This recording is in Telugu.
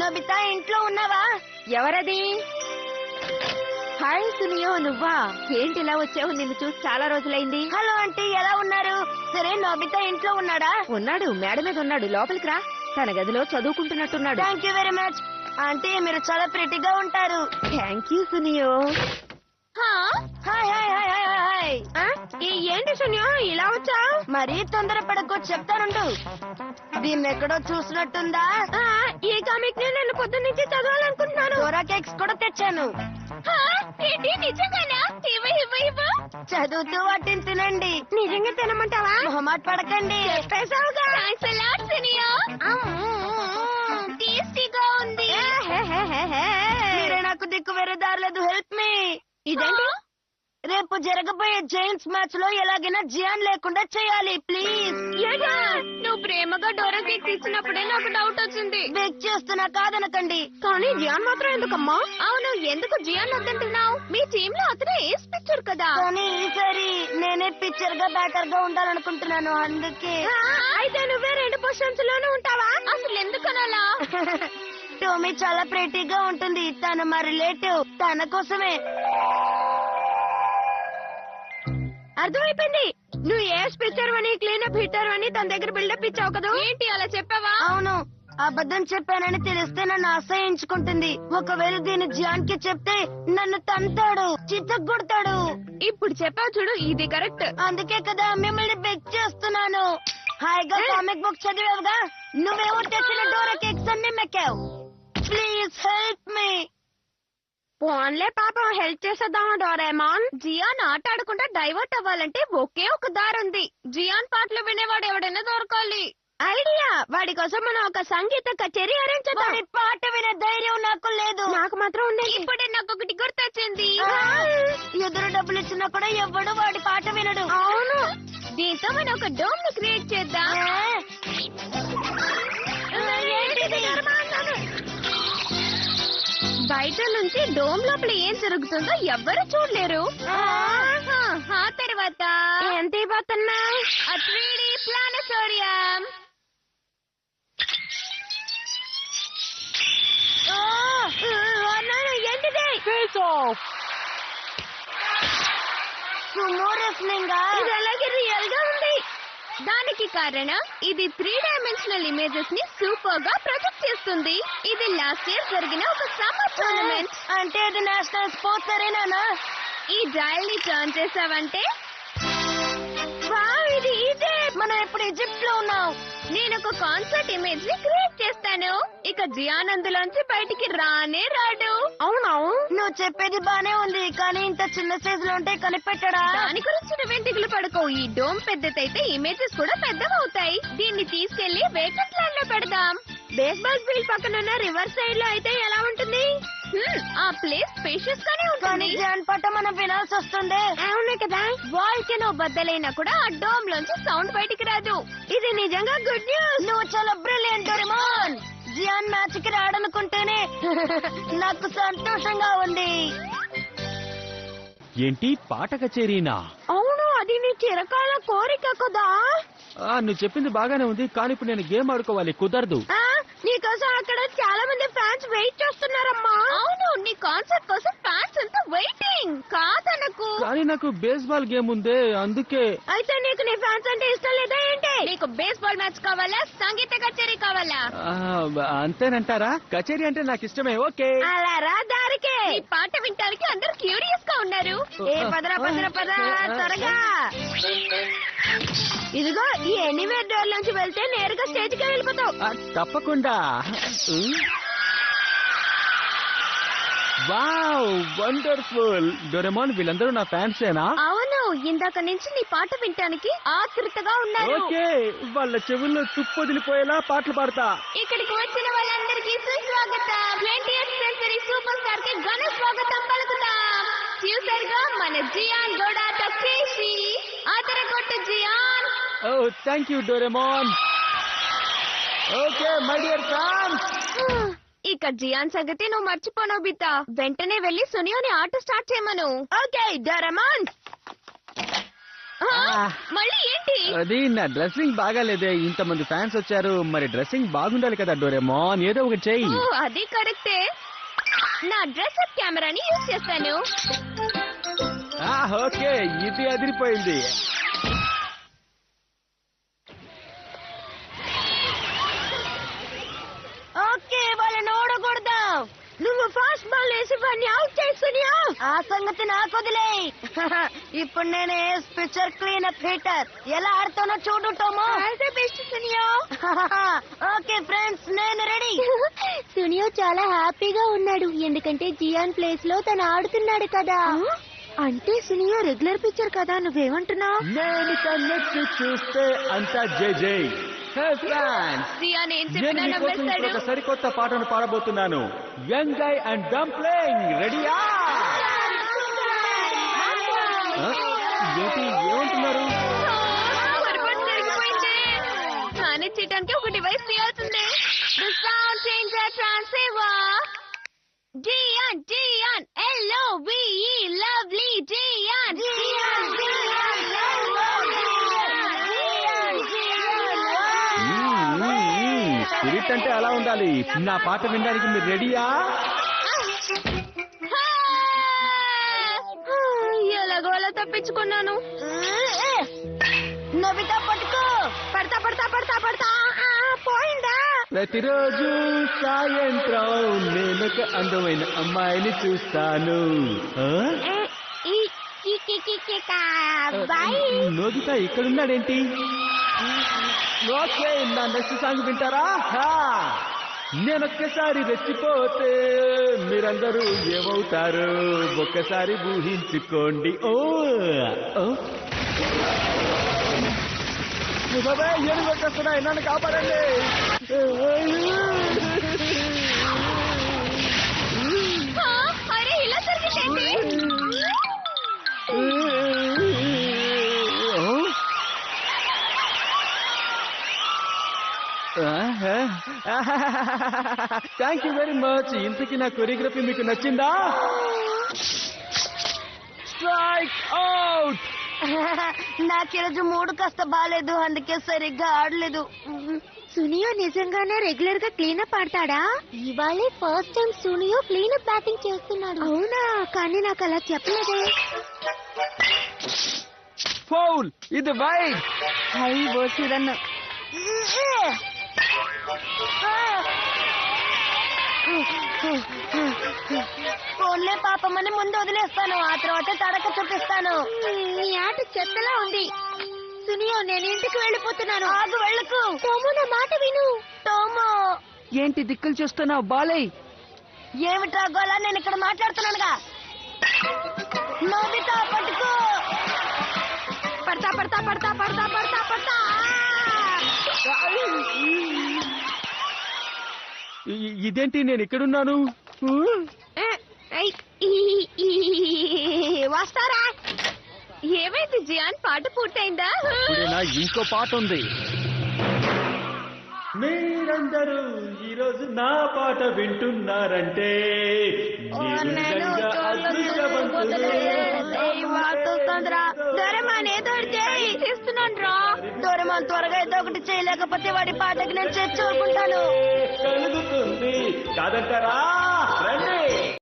నోబితా ఇంట్లో ఉన్నావా? ఎవరది? హాయ్ సునియో, నువ్వా? ఏంటి ఇలా వచ్చావు? నిన్ను చూసి చాలా రోజులైంది. హలో ఆంటీ, ఎలా ఉన్నారు? సరే, నోబితా ఇంట్లో ఉన్నాడా? ఉన్నాడు, మేడ మీద ఉన్నాడు. లోపలికి రా. తన గదిలో చదువుకుంటున్నట్టున్నాడు. Thank you very much aunty, మీరు చాలా ప్రెటీగా ఉంటారు. Thank you Suneo. Hi hi hi hi hi. ఏంటి సునియో ఇలా వచ్చా? మరీ తొందరపడకు, చెప్తానుండు. దీన్ని ఎక్కడో చూసినట్టుందా? ఈ కామిక్ ని నేను పొద్దున్న నుంచి చదవాలనుకుంటున్నాను. డోరా కేక్స్ కూడా తెచ్చాను. ఏంటి నిజంగానా? చదువుతూ వాటిని తినండి. నిజంగా తినమంటావా? మొహమాట పడకండి. చెప్పేశావుగా. టేస్టీగా ఉంది. మీరే నాకు దిక్కు వేరే దారలేదు. Help me. ఇదేంటి? రేపు జరగబోయే జైంట్స్ మ్యాచ్ లో ఎలాగైనా జియాన్ లేకుండా చేయాలి ప్లీజ్. నువ్వు ప్రేమగా డోరా కేక్ ఇచ్చినప్పుడే నాకు డౌట్ వచ్చింది. బేక్ చేస్తున్నా, కాదనకండి. కానీ జియాన్ మాత్రం ఎందుకమ్మా? అవును, ఎందుకు జియాన్ వద్దంటున్నావు? మీ టీమ్ లో అతనే ఏస్ పిక్చర్ కదా. కానీ ఈసారి నేనే పిక్చర్ గా బ్యాటర్ గా ఉండాలనుకుంటున్నాను, అందుకే. అయితే నువ్వే 2 పొజిషన్స్ లోనే ఉంటావా? అసలు ఎందుకనలా? టోమీ చాలా ప్రెటీగా ఉంటుంది. తను మా రిలేటివ్, తన కోసమే. అర్థమైపోయింది. నువ్వు ఏ పిక్చర్ అని క్లీనప్ హిట్టర్ అని తన దగ్గర బిల్డప్ ఇచ్చావు కదా. ఏంటి అలా చెప్పావా? అవును, అబద్ధం చెప్పానని తెలిస్తే నన్ను అసహించుకుంటుంది. ఒకవేళ దీన్ని జియాన్ కి చెప్తే నన్ను తంతాడు, చిత్తగొడతాడు. ఇప్పుడు చెప్పావు చూడు, ఇది కరెక్ట్. అందుకే కదా మిమ్మల్ని బెక్ చేస్తున్నాను. హాయిగా కామిక్ బుక్ చదివావుగా, నువ్వేమో తెచ్చిన డోరా కేక్స్ అన్ని మెక్కావు. Please help me. పోన్లే పాపం, హెల్ప్ చేసేద్దామా డోరేమాన్? జియాన్ ఆట ఆడకుండా డైవర్ట్ అవ్వాలంటే ఒకే ఒక దారి ఉంది. జియాన్ పాటలు వినేవాడు ఎవడైనా దొరకాలి. ఐడియా! వాడి కోసం మనం ఒక సంగీత కచేరీ అరేంజ్ చేద్దాం. వాడి పాట వినే ధైర్యం నాకు లేదు. నాకు మాత్రం ఉండేది. ఇప్పుడే నాకు ఒకటి గుర్తొచ్చింది. ఎదురు డబ్బులు ఇచ్చినా కూడా ఎవ్వడు వాడి పాట వినడు. అవును, దీంతో మనం ఒక డోమ్ ని క్రియేట్ చేద్దాం. బయట నుంచి డోమ్ లోపల ఏం జరుగుతుందో ఎవ్వరు చూడలేరు. ఆ తర్వాత ఎంత ఇవ్వతున్నా? 3D planetarium. ఏంటిది? Sumo wrestling. ఇది అలాగే రియల్ గా ఉంది. దానికి కారణం ఇది 3 డైమెన్షనల్ ఇమేజెస్ ని సూపర్ గా ప్రొజెక్ట్ చేస్తుంది. ఇది లాస్ట్ ఇయర్ జరిగిన ఒక సమ్మర్ టోర్నమెంట్. అంటే ఇది నేషనల్ స్పోర్ట్స్ అరేనానా? ఈ డయల్ ని టర్న్ చేసావంటే ఇది ఇదే. మనం ఇప్పుడు ఈజిప్ట్ లో ఉన్నాం. నేను ఒక కాన్సర్ట్ ఇమేజ్ ని క్రియేట్ చేస్తాను. ఇక జియాన్ అందులోంచి బయటికి రానే రాడు. అవునవు, నువ్వు చెప్పేది బానే ఉంది, కానీ ఇంత చిన్న సైజు లో ఉంటే కనిపెట్టడా? దాని గురించి నువ్వేం దిగులు పడుకో. ఈ డోమ్ పెద్దదైతే ఇమేజెస్ కూడా పెద్దవవుతాయి. దీన్ని తీసుకెళ్లి వేకెంట్ ల్యాండ్ లో పెడదాం. బేస్బాల్ ఫీల్డ్ పక్కన ఉన్న రివర్ సైడ్ లో అయితే ఎలా ఉంటుంది? ఆ ప్లేస్ స్పేషియస్ గానే ఉంటుంది. జాన్ పాట మనం వినాల్సి వస్తుంది. అవును కదా. వాల్కెనో బద్దలైనా కూడా ఆ డోమ్ లోంచి సౌండ్ బయటికి రాదు. ఇది నిజంగా గుడ్ న్యూస్. నువ్వు చాలా బ్రిలియంట్ డోరేమాన్. జియాన్ మ్యాచ్ కి రాడనుకుంటేనే నాకు సంతోషంగా ఉంది. ఏంటి పాట కచేరీనా? అవును, అది నీ చిరకాల కోరిక కదా. నువ్వు చెప్పింది బాగానే ఉంది, కానీ ఇప్పుడు నేను గేమ్ ఆడుకోవాలి, కుదరదు. నీకోసం అక్కడ చాలా మంది ఫ్యాన్స్ వెయిట్ చేస్తున్నారమ్మా. అవును, నీ కాన్సర్ట్ కోసం ఫ్యాన్స్ అంతా వెయిటింగ్. కాదనకు. కానీ నాకు బేస్బాల్ గేమ్ ఉందే, అందుకే. అయితే నీకు నీ ఫ్యాన్స్ అంటే ఇష్టం లేదా ఏంటి? నీకు బేస్బాల్ మ్యాచ్ కావాలా, సంగీత కచేరీ కావాలా? అంతేనంటారా? కచేరీ అంటే నాకు ఇష్టమే. ఓకే, అలా రా దారికే. ఈ పాట వినటానికి అందరూ క్యూరియస్ గా ఉన్నారు. పదరా పదరా పదరా త్వరగా. ఇదిగో ఈ ఎనీవేర్ డోర్ నుంచి వెళ్తే నేరుగా స్టేజ్ కి వెళ్ళిపోతావు. తప్పకుండా. Wow, wonderful. డోరేమాన్, వీళ్ళందరూ నా ఫ్యాన్సేనా? అవును, ఇందాక నుంచి నీ పాట వినటానికి ఆతృతగా ఉన్నారు. ఓకే, వాళ్ళ చెవుల్లో తుప్పొదిలిపోయేలా పాటలు పాడతా. ఇక్కడికి వచ్చిన వాళ్ళందరికీ సుస్వాగతం. 20th సెంచరీ సూపర్ స్టార్ కి ఘన స్వాగతం పలుకుతాం. చూసారుగా మన జియాన్ గోడా టకేషి. ఆదరగొట్టు Gian. Oh thank you Doraemon. Okay my dear fans. ఇక జియాన్ సంగతి నువ్వు మర్చిపో నోబితా. వెంటనే వెళ్లి సునియోని ఆట స్టార్ట్ చేయమను. Okay Doraemon. మళ్ళీ ఏంటి? అది నా డ్రెస్సింగ్ బాగాలేదే, ఇంతమంది ఫ్యాన్స్ వచ్చారు, మరి డ్రెస్సింగ్ బాగుండాలి కదా డోరేమోన్, ఏదో ఒకటి చెయ్యి. అది కరెక్టే. నా డ్రెస్అప్ కెమెరాని యూజ్ చేస్తాను. ఓకే, ఇది అదిరిపోయింది. ఓకే, వాళ్ళని ఓడకూడదాం. నువ్వు ఫాస్ట్ బాల్ వేసి వాడిని అవుట్ చేస్తున్నాయా? ఆ సంగతి నాకు వదిలే. ఇప్పుడు నేను పిక్చర్ క్లీన్ అప్ హీటర్ ఎలా ఆడుతానో చూడు టోమో. ఓకే ఫ్రెండ్స్, నేను రెడీ. సునియో చాలా హ్యాపీగా ఉన్నాడు ఎందుకంటే జియాన్ ప్లేస్ లో తను ఆడుతున్నాడు కదా. అంటే సునియో రెగ్యులర్ పిక్చర్ కదా, నువ్వేమంటున్నావు? నేను కన్నెత్తి చూస్తే అంతా జై జై. హే ఫ్యాన్స్, జియాన్ ఏం నేను చెప్పినా మీకోసం ఇప్పుడు నమ్మేస్తాడు. ఒక సరికొత్త పాటను పాడబోతున్నాను. యంగ్ గై అండ్ డంప్లింగ్, రెడీయా? ఏంటి, ఏమంటున్నారు? పొరపాటు జరిగిపోయింది. మేనేజ్ చేయడానికి ఒక డివైస్ తీయాల్సిందే. The sound changer transceiver. Gian Gian LOVE lovely Gian Gian Gian spirit అంటే అలా ఉండాలి. నా పాట వినడానికి మీరు రెడీయా? ఎలాగో అలా తప్పించుకున్నాను. నోబితా పట్టుకో. పడతా పడతా పడతా పడతా. పోయిందా? ప్రతిరోజు సాయంత్రం నేనొక అందమైన అమ్మాయిని చూస్తాను. నోబితా ఇక్కడున్నాడేంటి? ఓకే, నా నెక్స్ట్ సాంగ్ వింటారా? నేనొక్కసారి రెచ్చిపోతే మీరందరూ ఏమవుతారు ఒక్కసారి ఊహించుకోండి. బాబాయ్, ఏనుగు వచ్చేస్తున్నాయి, నన్ను కాపాడండి. అరే ఇలా జరిగిందేంటి? Thank you very much. ఇంతకీ నా కొరియోగ్రఫీ మీకు నచ్చిందా? Strike out. నాకు ఈరోజు మూడు కాస్త బాగాలేదు, అందుకే సరిగ్గా ఆడలేదు. సునియో నిజంగానే రెగ్యులర్ గా క్లీనప్ ఆడతాడా? ఇవాళే first time Suneo cleanup batting చేస్తున్నాడు. అవునా? కానీ నాకు అలా చెప్పలేదే. ఫౌల్, ఇది వైడ్. హై బోసిరన్న. ఫోన్లే పాపమని ముందు వదిలేస్తాను, ఆ తర్వాత తడక చూపిస్తాను. నీ ఆట చెత్తలా ఉంది. సునియో, నేను ఇంటికి వెళ్ళిపోతున్నాను. ఆగు, వెళ్ళకు. టోమో, నా మాట విను. టోమో, ఏంటి దిక్కులు చూస్తున్నావు? బాలయ్, ఏమిట్రా గోలా? నేను ఇక్కడ మాట్లాడుతున్నానుగా. నోబితా పట్టుకో. పడతా పడతా పడతా పడతా పడతా పడతా. ఇదేంటి, నేను ఇక్కడున్నాను? వస్తారా? ఏమైంది జియాన్? పాట పూర్తయిందా? ఇప్పుడేనా ఇంకో పాట ఉంది. మీరందరూ ఈరోజు నా పాట వింటున్నారంటే డోరేమాన్ ఏదో చేస్తున్నాను రా. డోరేమాన్ త్వరగా ఏదో ఒకటి చేయలేకపోతే వాడి పాటకి నేను చేర్చుకుంటాను. కలుగుతుంది కాదంటారా?